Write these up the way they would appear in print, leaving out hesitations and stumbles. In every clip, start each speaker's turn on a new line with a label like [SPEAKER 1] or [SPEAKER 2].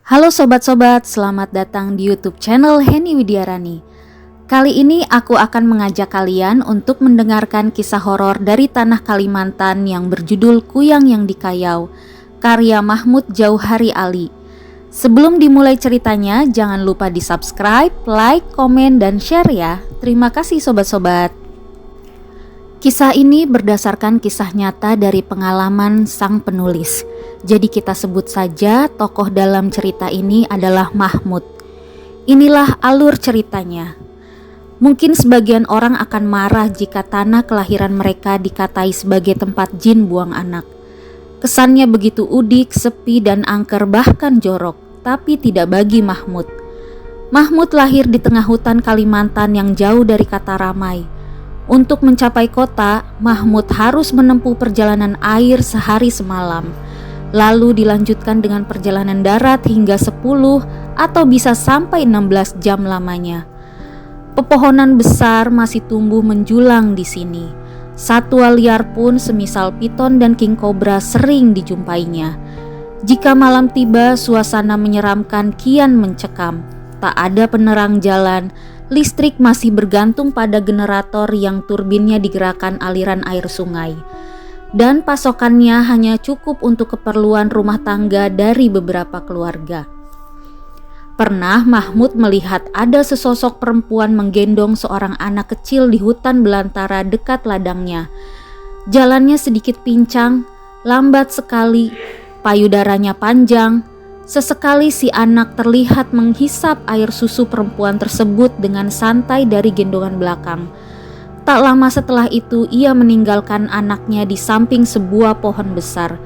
[SPEAKER 1] Halo sobat-sobat, selamat datang di YouTube channel Henny Widiarani. Kali ini aku akan mengajak kalian untuk mendengarkan kisah horor dari tanah Kalimantan yang berjudul Kuyang yang Dikayau, karya Mahmud Jauhari Ali. Sebelum dimulai ceritanya, jangan lupa di subscribe, like, komen, dan share ya. Terima kasih sobat-sobat. Kisah ini berdasarkan kisah nyata dari pengalaman sang penulis. Jadi kita sebut saja tokoh dalam cerita ini adalah Mahmud. Inilah alur ceritanya. Mungkin sebagian orang akan marah jika tanah kelahiran mereka dikatai sebagai tempat jin buang anak. Kesannya begitu udik, sepi, dan angker, bahkan jorok. Tapi tidak bagi Mahmud. Mahmud lahir di tengah hutan Kalimantan yang jauh dari kata ramai. Untuk mencapai kota, Mahmud harus menempuh perjalanan air sehari semalam. Lalu dilanjutkan dengan perjalanan darat hingga 10 atau bisa sampai 16 jam lamanya. Pepohonan besar masih tumbuh menjulang di sini. Satwa liar pun semisal piton dan king cobra sering dijumpainya. Jika malam tiba, suasana menyeramkan kian mencekam. Tak ada penerang jalan. Listrik masih bergantung pada generator yang turbinnya digerakkan aliran air sungai. Dan pasokannya hanya cukup untuk keperluan rumah tangga dari beberapa keluarga. Pernah Mahmud melihat ada sesosok perempuan menggendong seorang anak kecil di hutan belantara dekat ladangnya. Jalannya sedikit pincang, lambat sekali, payudaranya panjang. Sesekali si anak terlihat menghisap air susu perempuan tersebut dengan santai dari gendongan belakang. Tak lama setelah itu ia meninggalkan anaknya di samping sebuah pohon besar.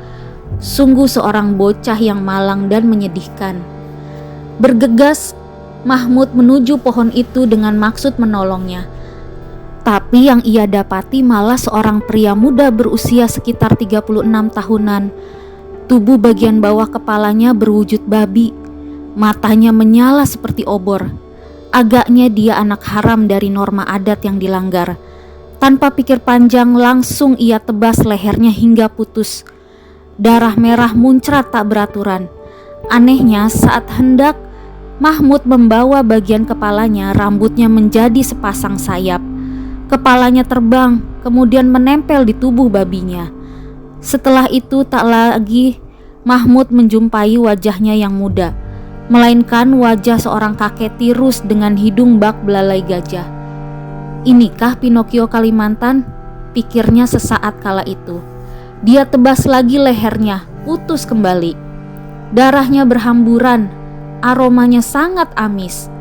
[SPEAKER 1] Sungguh seorang bocah yang malang dan menyedihkan. Bergegas, Mahmud menuju pohon itu dengan maksud menolongnya. Tapi yang ia dapati malah seorang pria muda berusia sekitar 36 tahunan. Tubuh bagian bawah kepalanya berwujud babi. Matanya menyala seperti obor. Agaknya dia anak haram dari norma adat yang dilanggar. Tanpa pikir panjang langsung ia tebas lehernya hingga putus. Darah merah muncrat tak beraturan. Anehnya saat hendak Mahmud membawa bagian kepalanya, rambutnya menjadi sepasang sayap. Kepalanya terbang, kemudian menempel di tubuh babinya. Setelah itu tak lagi Mahmud menjumpai wajahnya yang muda, melainkan wajah seorang kakek tirus dengan hidung bak belalai gajah. Inikah Pinocchio Kalimantan? Pikirnya sesaat kala itu. Dia tebas lagi lehernya, putus kembali. Darahnya berhamburan, aromanya sangat amis.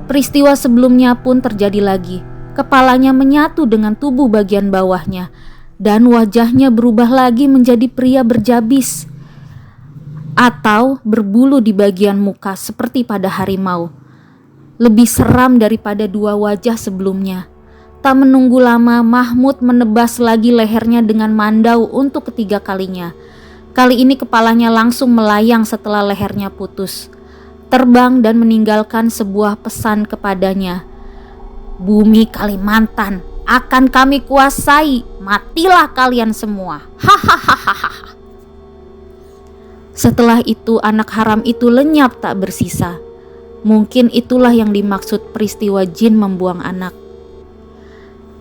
[SPEAKER 1] Peristiwa sebelumnya pun terjadi lagi. Kepalanya menyatu dengan tubuh bagian bawahnya. Dan wajahnya berubah lagi menjadi pria berjabis atau berbulu di bagian muka seperti pada harimau. Lebih seram daripada dua wajah sebelumnya. Tak menunggu lama, Mahmud menebas lagi lehernya dengan mandau untuk ketiga kalinya. Kali ini kepalanya langsung melayang setelah lehernya putus. Terbang dan meninggalkan sebuah pesan kepadanya. Bumi Kalimantan akan kami kuasai, matilah kalian semua. Hahaha. Setelah itu anak haram itu lenyap tak bersisa. Mungkin itulah yang dimaksud peristiwa jin membuang anak.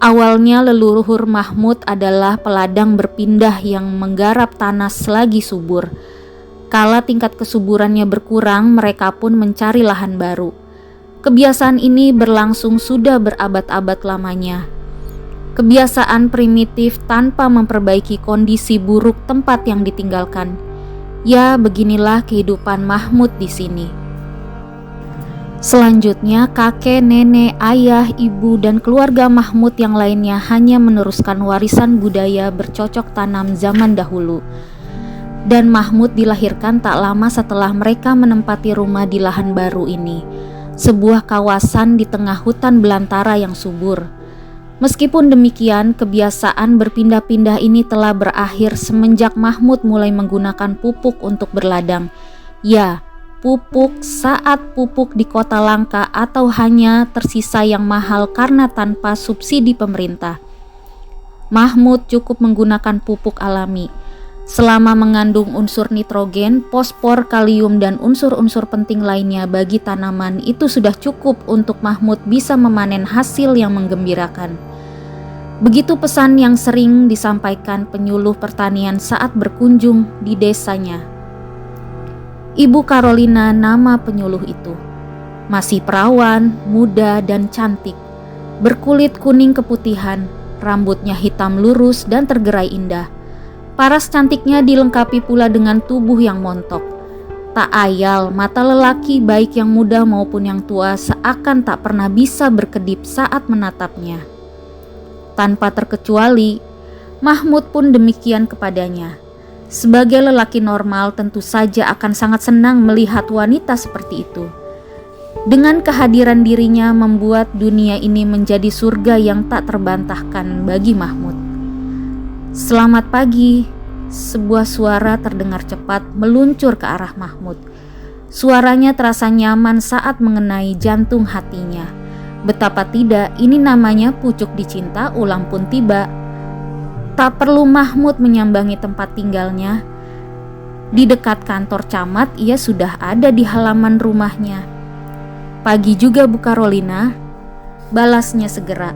[SPEAKER 1] Awalnya leluhur Mahmud adalah peladang berpindah yang menggarap tanah selagi subur. Kala tingkat kesuburannya berkurang, mereka pun mencari lahan baru. Kebiasaan ini berlangsung sudah berabad-abad lamanya. Kebiasaan primitif tanpa memperbaiki kondisi buruk tempat yang ditinggalkan. Ya, beginilah kehidupan Mahmud di sini. Selanjutnya, kakek, nenek, ayah, ibu, dan keluarga Mahmud yang lainnya hanya meneruskan warisan budaya bercocok tanam zaman dahulu. Dan Mahmud dilahirkan tak lama setelah mereka menempati rumah di lahan baru ini, sebuah kawasan di tengah hutan belantara yang subur. Meskipun demikian, kebiasaan berpindah-pindah ini telah berakhir semenjak Mahmud mulai menggunakan pupuk untuk berladang. Ya, pupuk saat pupuk di kota langka atau hanya tersisa yang mahal karena tanpa subsidi pemerintah. Mahmud cukup menggunakan pupuk alami. Selama mengandung unsur nitrogen, fosfor, kalium, dan unsur-unsur penting lainnya bagi tanaman, itu sudah cukup untuk Mahmud bisa memanen hasil yang menggembirakan. Begitu pesan yang sering disampaikan penyuluh pertanian saat berkunjung di desanya. Ibu Carolina nama penyuluh itu. Masih perawan, muda, dan cantik. Berkulit kuning keputihan, rambutnya hitam lurus dan tergerai indah. Paras cantiknya dilengkapi pula dengan tubuh yang montok. Tak ayal mata lelaki baik yang muda maupun yang tua seakan tak pernah bisa berkedip saat menatapnya. Tanpa terkecuali, Mahmud pun demikian kepadanya. Sebagai lelaki normal tentu saja akan sangat senang melihat wanita seperti itu. Dengan kehadiran dirinya membuat dunia ini menjadi surga yang tak terbantahkan bagi Mahmud. Selamat pagi, sebuah suara terdengar cepat meluncur ke arah Mahmud. Suaranya terasa nyaman saat mengenai jantung hatinya. Betapa tidak, ini namanya pucuk dicinta ulang pun tiba. Tak perlu Mahmud menyambangi tempat tinggalnya. Di dekat kantor camat, ia sudah ada di halaman rumahnya. Pagi juga Bu Carolina, balasnya segera.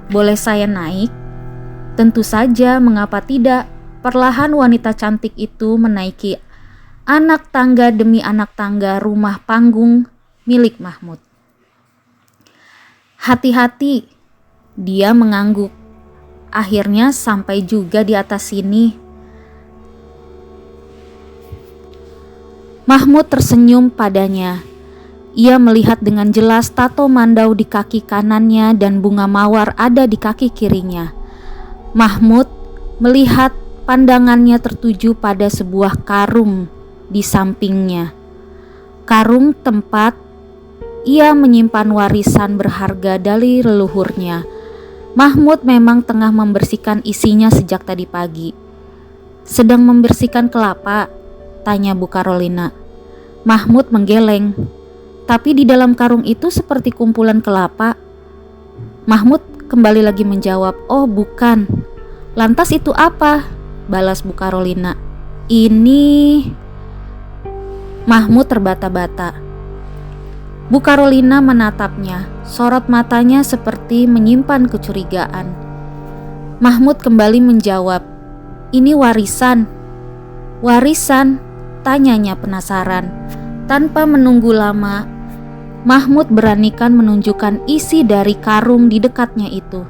[SPEAKER 1] Boleh saya naik? Tentu saja, mengapa tidak? Perlahan wanita cantik itu menaiki anak tangga demi anak tangga rumah panggung milik Mahmud. Hati-hati, dia mengangguk. Akhirnya sampai juga di atas sini. Mahmud tersenyum padanya. Ia melihat dengan jelas tato mandau di kaki kanannya dan bunga mawar ada di kaki kirinya. Mahmud melihat pandangannya tertuju pada sebuah karung di sampingnya. Karung tempat ia menyimpan warisan berharga dari leluhurnya. Mahmud memang tengah membersihkan isinya sejak tadi pagi. Sedang membersihkan kelapa? Tanya Bu Carolina. Mahmud menggeleng. Tapi di dalam karung itu seperti kumpulan kelapa. Mahmud kembali lagi menjawab, oh bukan. Lantas itu apa? Balas Bu Carolina. Ini... Mahmud terbata-bata. Bu Carolina menatapnya, sorot matanya seperti menyimpan kecurigaan. Mahmud kembali menjawab, ini warisan. Warisan? Tanyanya penasaran. Tanpa menunggu lama, Mahmud beranikan menunjukkan isi dari karung di dekatnya itu.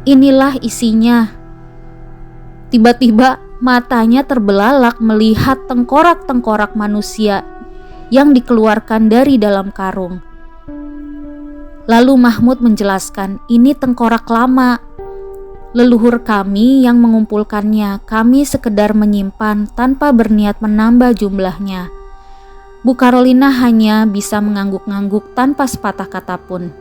[SPEAKER 1] Inilah isinya. Tiba-tiba matanya terbelalak melihat tengkorak-tengkorak manusia yang dikeluarkan dari dalam karung. Lalu Mahmud menjelaskan, ini tengkorak lama. Leluhur kami yang mengumpulkannya, kami sekedar menyimpan tanpa berniat menambah jumlahnya. Bu Carolina hanya bisa mengangguk-ngangguk tanpa sepatah kata pun.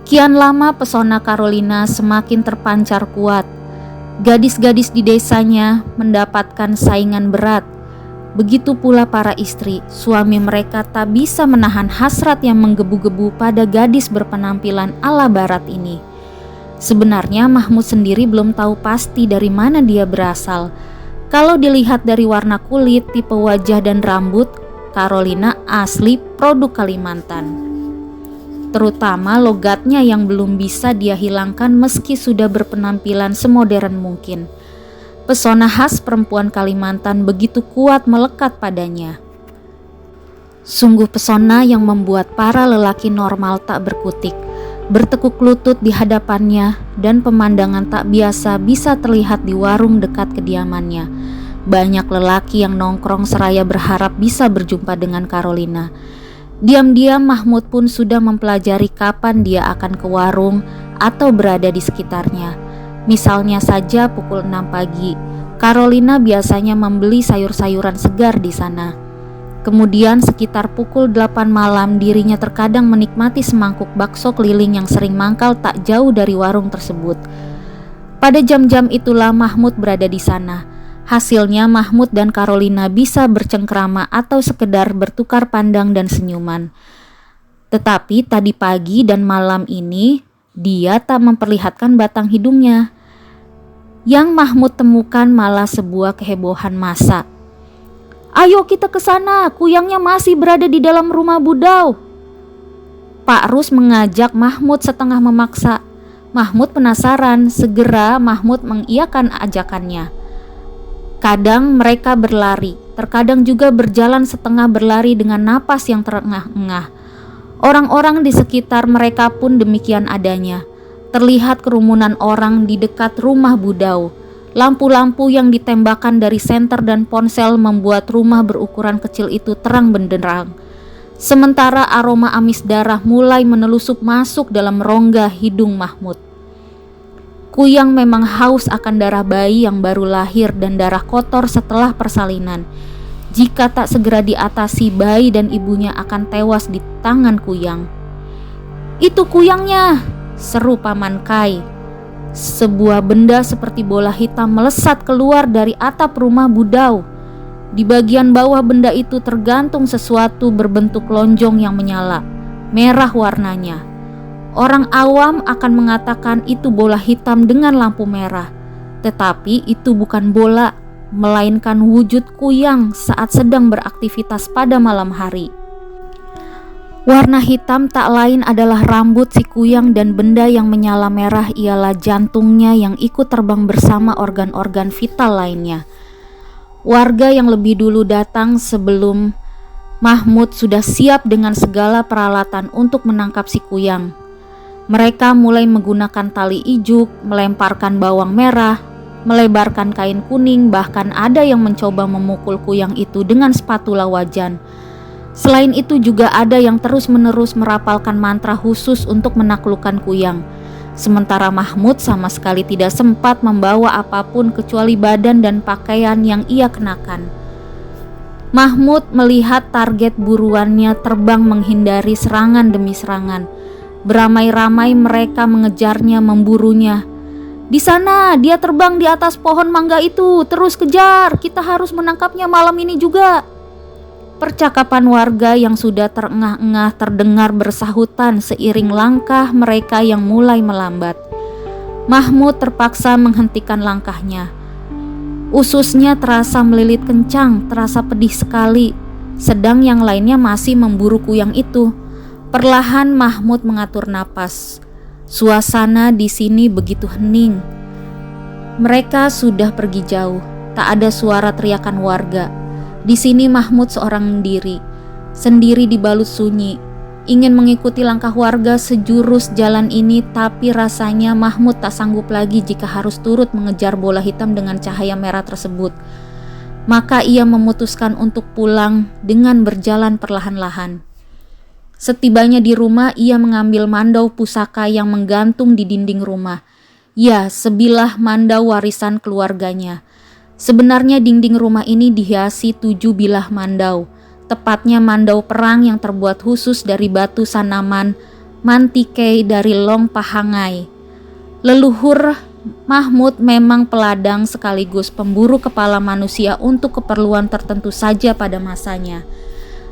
[SPEAKER 1] Kian lama pesona Carolina semakin terpancar kuat. Gadis-gadis di desanya mendapatkan saingan berat. Begitu pula para istri, suami mereka tak bisa menahan hasrat yang menggebu-gebu pada gadis berpenampilan ala barat ini. Sebenarnya Mahmud sendiri belum tahu pasti dari mana dia berasal. Kalau dilihat dari warna kulit, tipe wajah dan rambut, Carolina asli produk Kalimantan. Terutama logatnya yang belum bisa dia hilangkan meski sudah berpenampilan semodern mungkin. Pesona khas perempuan Kalimantan begitu kuat melekat padanya. Sungguh pesona yang membuat para lelaki normal tak berkutik, bertekuk lutut di hadapannya, dan pemandangan tak biasa bisa terlihat di warung dekat kediamannya. Banyak lelaki yang nongkrong seraya berharap bisa berjumpa dengan Carolina. Diam-diam Mahmud pun sudah mempelajari kapan dia akan ke warung atau berada di sekitarnya. Misalnya saja pukul 6 pagi, Carolina biasanya membeli sayur-sayuran segar di sana. Kemudian sekitar pukul 8 malam dirinya terkadang menikmati semangkuk bakso keliling yang sering mangkal tak jauh dari warung tersebut. Pada jam-jam itulah Mahmud berada di sana. Hasilnya Mahmud dan Carolina bisa bercengkrama atau sekedar bertukar pandang dan senyuman. Tetapi tadi pagi dan malam ini dia tak memperlihatkan batang hidungnya. Yang Mahmud temukan malah sebuah kehebohan massa. "Ayo kita ke sana, kuyangnya masih berada di dalam rumah Budau." Pak Rus mengajak Mahmud setengah memaksa. Mahmud penasaran, segera Mahmud mengiyakan ajakannya. Kadang mereka berlari, terkadang juga berjalan setengah berlari dengan napas yang terengah-engah. Orang-orang di sekitar mereka pun demikian adanya. Terlihat kerumunan orang di dekat rumah Budau. Lampu-lampu yang ditembakkan dari senter dan ponsel membuat rumah berukuran kecil itu terang benderang. Sementara aroma amis darah mulai menelusup masuk dalam rongga hidung Mahmud. Kuyang memang haus akan darah bayi yang baru lahir dan darah kotor setelah persalinan. Jika tak segera diatasi, bayi dan ibunya akan tewas di tangan Kuyang. "Itu kuyangnya!" seru Paman Kai. Sebuah benda seperti bola hitam melesat keluar dari atap rumah Budau. Di bagian bawah benda itu tergantung sesuatu berbentuk lonjong yang menyala, merah warnanya. Orang awam akan mengatakan itu bola hitam dengan lampu merah, tetapi itu bukan bola, melainkan wujud kuyang saat sedang beraktivitas pada malam hari. Warna hitam tak lain adalah rambut si kuyang, dan benda yang menyala merah ialah jantungnya yang ikut terbang bersama organ-organ vital lainnya. Warga yang lebih dulu datang sebelum Mahmud sudah siap dengan segala peralatan untuk menangkap si kuyang. Mereka mulai menggunakan tali ijuk, melemparkan bawang merah, melebarkan kain kuning, bahkan ada yang mencoba memukul kuyang itu dengan spatula wajan. Selain itu juga ada yang terus-menerus merapalkan mantra khusus untuk menaklukkan kuyang. Sementara Mahmud sama sekali tidak sempat membawa apapun kecuali badan dan pakaian yang ia kenakan. Mahmud melihat target buruannya terbang menghindari serangan demi serangan. Beramai-ramai mereka mengejarnya, memburunya. "Di sana, dia terbang di atas pohon mangga itu, terus kejar, kita harus menangkapnya malam ini juga." Percakapan warga yang sudah terengah-engah terdengar bersahutan seiring langkah mereka yang mulai melambat. Mahmud terpaksa menghentikan langkahnya. Ususnya terasa melilit kencang, terasa pedih sekali, sedang yang lainnya masih memburu kuyang itu. Perlahan Mahmud mengatur napas. Suasana di sini begitu hening. Mereka sudah pergi jauh, tak ada suara teriakan warga. Di sini Mahmud seorang diri, sendiri dibalut sunyi. Ingin mengikuti langkah warga sejurus jalan ini, tapi rasanya Mahmud tak sanggup lagi jika harus turut mengejar bola hitam dengan cahaya merah tersebut. Maka ia memutuskan untuk pulang dengan berjalan perlahan-lahan. Setibanya di rumah, ia mengambil mandau pusaka yang menggantung di dinding rumah. Ya, sebilah mandau warisan keluarganya. Sebenarnya dinding rumah ini dihiasi 7 bilah mandau, tepatnya mandau perang yang terbuat khusus dari batu sanaman mantikei dari Long Pahangai. Leluhur Mahmud memang peladang sekaligus pemburu kepala manusia untuk keperluan tertentu saja pada masanya.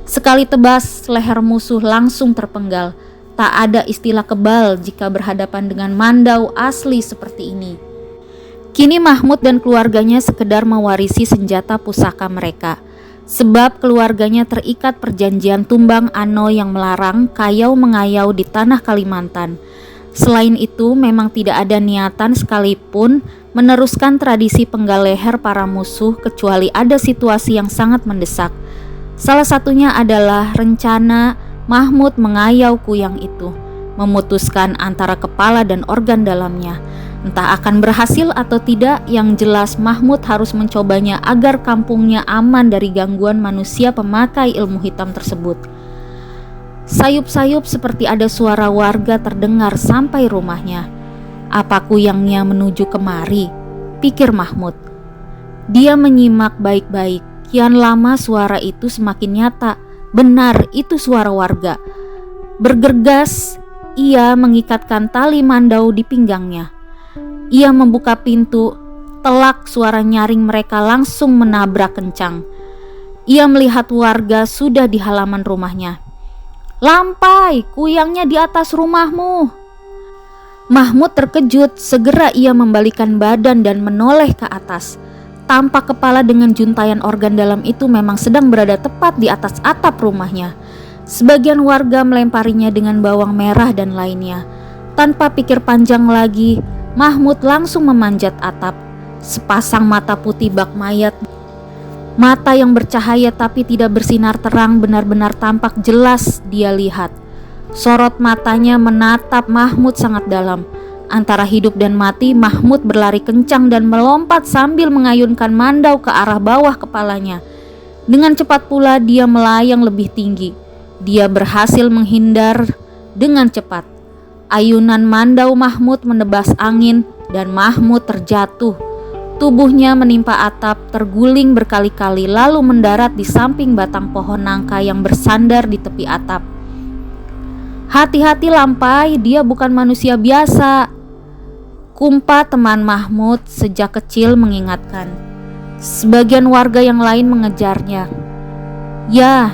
[SPEAKER 1] Sekali tebas, leher musuh langsung terpenggal. Tak ada istilah kebal jika berhadapan dengan mandau asli seperti ini. Kini Mahmud dan keluarganya sekedar mewarisi senjata pusaka mereka. Sebab keluarganya terikat perjanjian tumbang ano yang melarang kayau mengayau di tanah Kalimantan. Selain itu, memang tidak ada niatan sekalipun meneruskan tradisi penggal leher para musuh kecuali ada situasi yang sangat mendesak. Salah satunya adalah rencana Mahmud mengayau kuyang itu, memutuskan antara kepala dan organ dalamnya. Entah akan berhasil atau tidak, yang jelas Mahmud harus mencobanya agar kampungnya aman dari gangguan manusia pemakai ilmu hitam tersebut. Sayup-sayup seperti ada suara warga terdengar sampai rumahnya. Apa kuyangnya menuju kemari? Pikir Mahmud. Dia menyimak baik-baik. Kian lama suara itu semakin nyata. Benar, itu suara warga. Bergegas, ia mengikatkan tali mandau di pinggangnya. Ia membuka pintu, telak suara nyaring mereka langsung menabrak kencang. Ia melihat warga sudah di halaman rumahnya. "Lampai, kuyangnya di atas rumahmu." Mahmud terkejut, segera ia membalikkan badan dan menoleh ke atas. Tampak kepala dengan juntayan organ dalam itu memang sedang berada tepat di atas atap rumahnya. Sebagian warga melemparinya dengan bawang merah dan lainnya. Tanpa pikir panjang lagi, Mahmud langsung memanjat atap. Sepasang mata putih bak mayat, mata yang bercahaya tapi tidak bersinar terang, benar-benar tampak jelas dia lihat. Sorot matanya menatap Mahmud sangat dalam. Antara hidup dan mati, Mahmud berlari kencang dan melompat sambil mengayunkan mandau ke arah bawah kepalanya. Dengan cepat pula dia melayang lebih tinggi. Dia berhasil menghindar dengan cepat. Ayunan mandau Mahmud menebas angin dan Mahmud terjatuh. Tubuhnya menimpa atap, terguling berkali-kali lalu mendarat di samping batang pohon nangka yang bersandar di tepi atap. "Hati-hati Lampai, dia bukan manusia biasa," Kumpa teman Mahmud sejak kecil mengingatkan. Sebagian warga yang lain mengejarnya. Ya,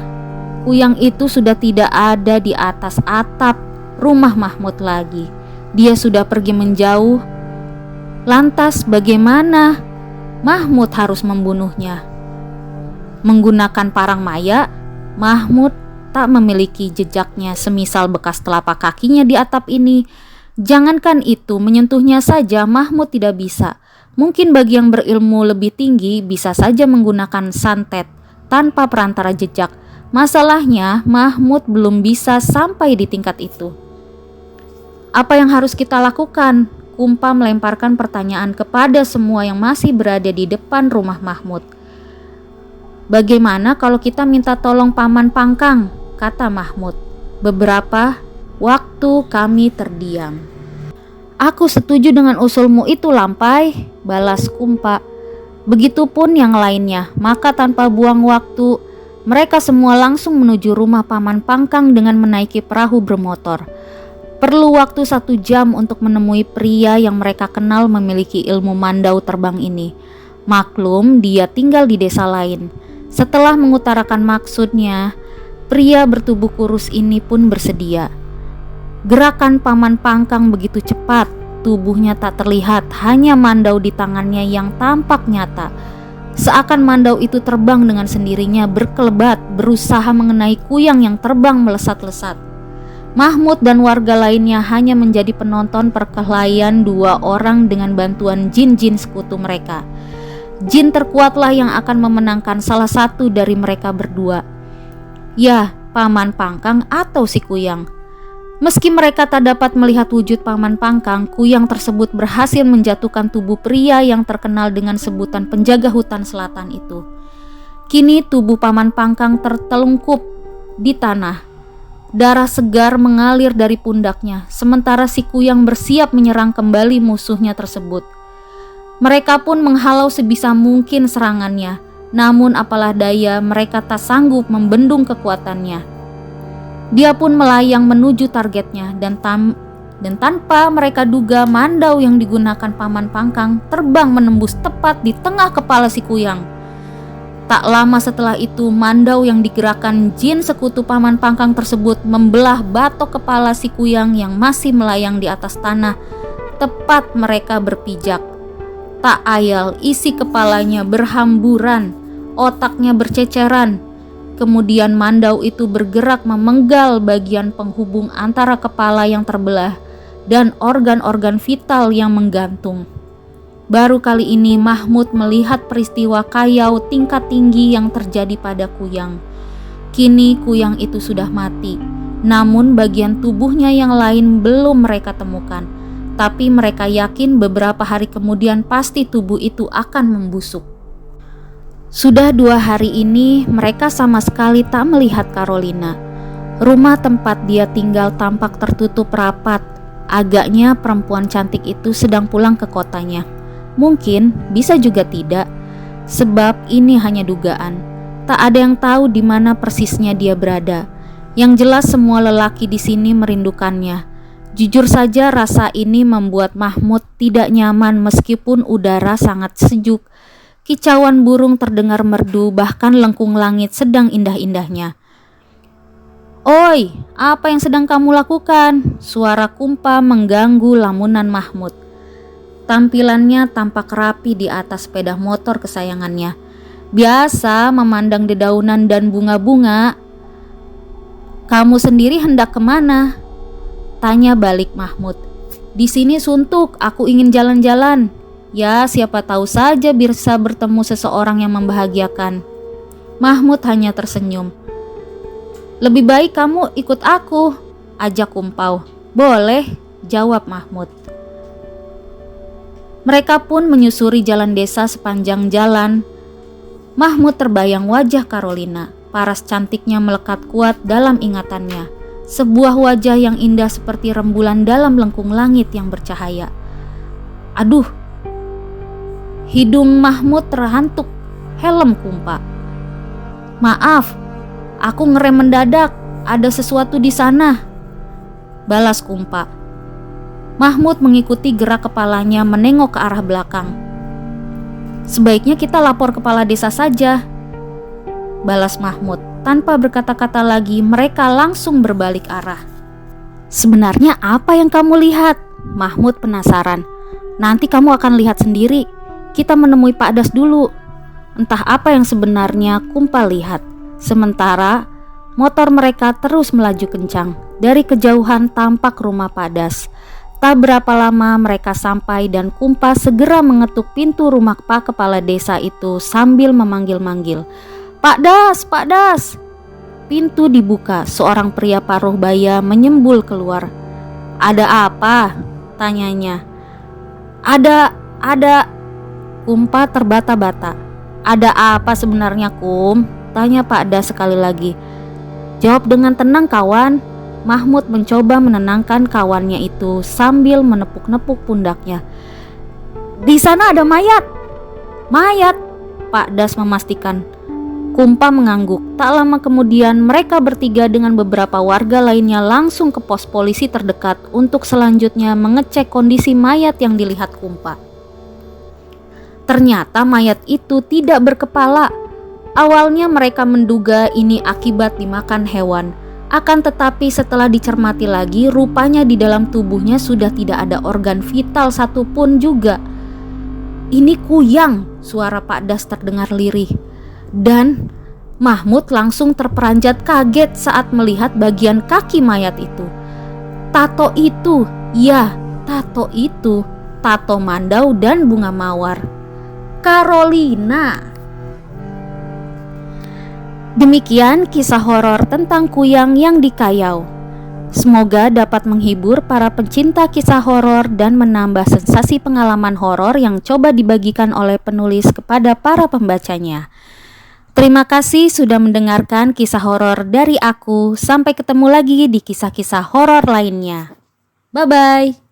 [SPEAKER 1] kuyang itu sudah tidak ada di atas atap rumah Mahmud lagi. Dia sudah pergi menjauh. Lantas bagaimana? Mahmud harus membunuhnya. Menggunakan parang maya, Mahmud tak memiliki jejaknya, semisal bekas telapak kakinya di atap ini. Jangankan itu, menyentuhnya saja Mahmud tidak bisa. Mungkin bagi yang berilmu lebih tinggi bisa saja menggunakan santet tanpa perantara jejak. Masalahnya Mahmud belum bisa sampai di tingkat itu. Apa yang harus kita lakukan? Kumpa melemparkan pertanyaan kepada semua yang masih berada di depan rumah Mahmud. Bagaimana kalau kita minta tolong Paman Pangkang? Kata Mahmud. Beberapa waktu kami terdiam. Aku setuju dengan usulmu itu Lampai, balas Kumpa. Begitupun yang lainnya. Maka tanpa buang waktu, mereka semua langsung menuju rumah Paman Pangkang dengan menaiki perahu bermotor. Perlu waktu 1 jam untuk menemui pria yang mereka kenal memiliki ilmu mandau terbang ini. Maklum dia tinggal di desa lain. Setelah mengutarakan maksudnya, pria bertubuh kurus ini pun bersedia. Gerakan Paman Pangkang begitu cepat, tubuhnya tak terlihat, hanya mandau di tangannya yang tampak nyata. Seakan mandau itu terbang dengan sendirinya, berkelebat, berusaha mengenai kuyang yang terbang melesat-lesat. Mahmud dan warga lainnya hanya menjadi penonton perkelahian 2 orang dengan bantuan jin-jin sekutu mereka. Jin terkuatlah yang akan memenangkan salah satu dari mereka berdua. Ya, Paman Pangkang atau si Kuyang. Meski mereka tak dapat melihat wujud Paman Pangkang, Kuyang tersebut berhasil menjatuhkan tubuh pria yang terkenal dengan sebutan penjaga hutan selatan itu. Kini tubuh Paman Pangkang tertelungkup di tanah. Darah segar mengalir dari pundaknya, sementara si Kuyang bersiap menyerang kembali musuhnya tersebut. Mereka pun menghalau sebisa mungkin serangannya, namun apalah daya mereka tak sanggup membendung kekuatannya. Dia pun melayang menuju targetnya dan tanpa mereka duga mandau yang digunakan Paman Pangkang terbang menembus tepat di tengah kepala si Kuyang. Tak lama setelah itu, mandau yang digerakkan jin sekutu Paman Pangkang tersebut membelah batok kepala si Kuyang yang masih melayang di atas tanah tepat mereka berpijak. Tak ayal isi kepalanya berhamburan, otaknya berceceran. Kemudian mandau itu bergerak memenggal bagian penghubung antara kepala yang terbelah dan organ-organ vital yang menggantung. Baru kali ini Mahmud melihat peristiwa kayau tingkat tinggi yang terjadi pada Kuyang. Kini Kuyang itu sudah mati, namun bagian tubuhnya yang lain belum mereka temukan. Tapi mereka yakin beberapa hari kemudian pasti tubuh itu akan membusuk. Sudah 2 hari ini mereka sama sekali tak melihat Carolina. Rumah tempat dia tinggal tampak tertutup rapat. Agaknya perempuan cantik itu sedang pulang ke kotanya. Mungkin, bisa juga tidak, sebab ini hanya dugaan. Tak ada yang tahu di mana persisnya dia berada. Yang jelas semua lelaki di sini merindukannya. Jujur saja rasa ini membuat Mahmud tidak nyaman meskipun udara sangat sejuk. Kicauan burung terdengar merdu, bahkan lengkung langit sedang indah-indahnya. "Oi, apa yang sedang kamu lakukan?" Suara Kumpa mengganggu lamunan Mahmud. Tampilannya tampak rapi di atas sepeda motor kesayangannya. "Biasa memandang dedaunan dan bunga-bunga." "Kamu sendiri hendak kemana?" tanya balik Mahmud. "Di sini suntuk, aku ingin jalan-jalan. Ya, siapa tahu saja bisa bertemu seseorang yang membahagiakan." Mahmud hanya tersenyum. "Lebih baik kamu ikut aku," ajak Kumpau. "Boleh," jawab Mahmud. Mereka pun menyusuri jalan desa. Sepanjang jalan, Mahmud terbayang wajah Carolina. Paras cantiknya melekat kuat dalam ingatannya. Sebuah wajah yang indah seperti rembulan dalam lengkung langit yang bercahaya. Aduh, hidung Mahmud terhantuk helm Kumpa. "Maaf, aku ngerem mendadak, ada sesuatu di sana," balas Kumpa. Mahmud mengikuti gerak kepalanya menengok ke arah belakang. "Sebaiknya kita lapor kepala desa saja," balas Mahmud. Tanpa berkata-kata lagi, mereka langsung berbalik arah. "Sebenarnya apa yang kamu lihat?" Mahmud penasaran. "Nanti kamu akan lihat sendiri. Kita menemui Pak Das dulu." Entah apa yang sebenarnya Kumpa lihat. Sementara motor mereka terus melaju kencang. Dari kejauhan tampak rumah Pak Das. Tak berapa lama mereka sampai dan Kumpa segera mengetuk pintu rumah Pak Kepala Desa itu sambil memanggil-manggil. "Pak Das, Pak Das." Pintu dibuka, seorang pria paruh baya menyembul keluar. "Ada apa?" tanyanya. Ada. Kumpa terbata-bata. "Ada apa sebenarnya, Kum?" tanya Pak Das sekali lagi. "Jawab dengan tenang, kawan." Mahmud mencoba menenangkan kawannya itu sambil menepuk-nepuk pundaknya. "Di sana ada mayat." "Mayat?" Pak Das memastikan. Kumpa mengangguk. Tak lama kemudian mereka bertiga dengan beberapa warga lainnya langsung ke pos polisi terdekat untuk selanjutnya mengecek kondisi mayat yang dilihat Kumpa. Ternyata mayat itu tidak berkepala. Awalnya mereka menduga ini akibat dimakan hewan. Akan tetapi setelah dicermati lagi, rupanya di dalam tubuhnya sudah tidak ada organ vital satupun juga. "Ini kuyang," suara Pak Das terdengar lirih. Dan Mahmud langsung terperanjat kaget saat melihat bagian kaki mayat itu. Tato itu, ya, tato itu, tato mandau dan bunga mawar. Carolina. Demikian kisah horor tentang kuyang yang dikayau. Semoga dapat menghibur para pencinta kisah horor dan menambah sensasi pengalaman horor yang coba dibagikan oleh penulis kepada para pembacanya. Terima kasih sudah mendengarkan kisah horor dari aku. Sampai ketemu lagi di kisah-kisah horor lainnya. Bye-bye.